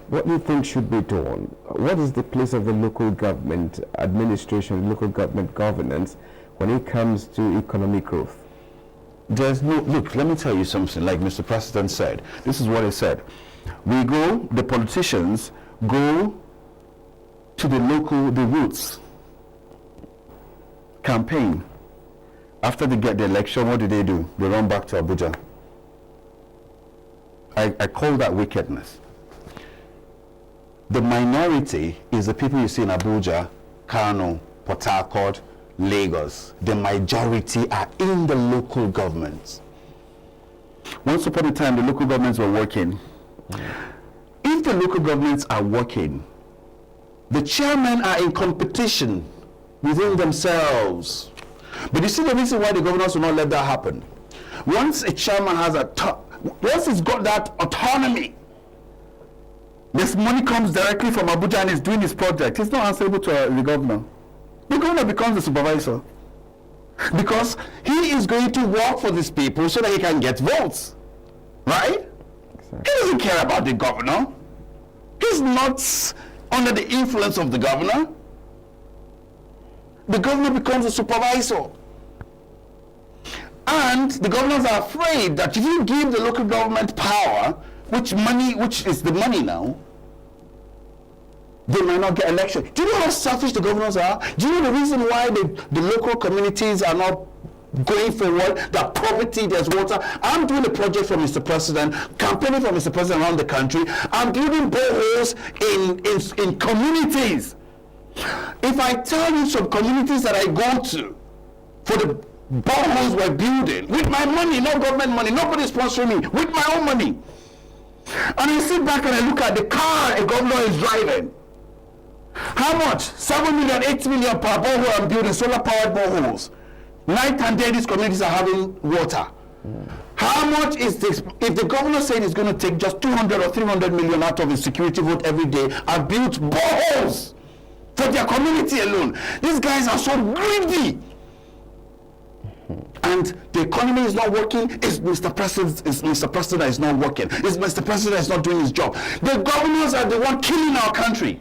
What do you think should be done? What is the place of the local government administration, local government governance when it comes to economic growth? There's no, look, let me tell you something, like Mr. President said. This is what he said. The politicians go to the roots, campaign. After they get the election, what do? They run back to Abuja. I call that wickedness. The minority is the people you see in Abuja, Kano, Port Harcourt, Lagos. The majority are in the local governments. Once upon a time, the local governments were working. If the local governments are working, the chairmen are in competition within themselves. But you see the reason why the governors will not let that happen. Once a chairman has once he's got that autonomy, this money comes directly from Abuja and he's doing his project, he's not answerable to the governor. The governor becomes the supervisor. Because he is going to work for these people so that he can get votes. Right? Exactly. He doesn't care about the governor. He's not under the influence of the governor. The governor becomes a supervisor. And the governors are afraid that if you give the local government power, which is the money now, they might not get elected. Do you know how selfish the governors are? Do you know the reason why the local communities are not going forward? That poverty, there's water. I'm doing a project for Mr. President, campaigning for Mr. President around the country. I'm building boreholes in communities. If I tell you some communities that I go to for the boreholes we're building, with my money, no government money, nobody sponsoring me, with my own money. And I sit back and I look at the car a governor is driving. How much? 7 million, 8 million per borehole I'm building, solar powered boreholes. Night and day these communities are having water. How much is this? If the governor said he's going to take just 200 or 300 million out of his security vote every day and build boreholes for their community alone. These guys are so greedy. And the economy is not working. It's Mr. President that is not working. It's Mr. President that is not doing his job. The governors are the one killing our country.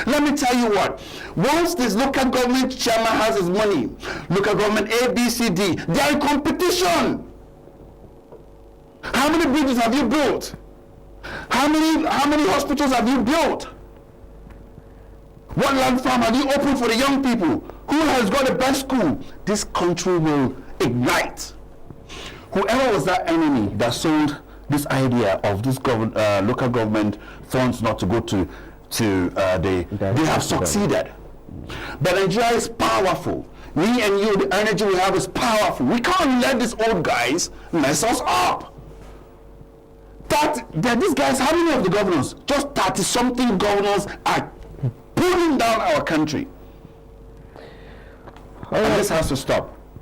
Let me tell you what. Once this local government chairman has his money, local government A, B, C, D, they are in competition. How many bridges have you built? How many hospitals have you built? What land farm have you opened for the young people? Who has got the best school? This country will ignite. Whoever was that enemy that sold this idea of this local government funds not to go to they have succeeded. But Nigeria is powerful. Me and you, the energy we have is powerful. We can't let these old guys mess us up. These guys, how many of the governors? Just 30-something governors are pulling down our country. And this has to stop.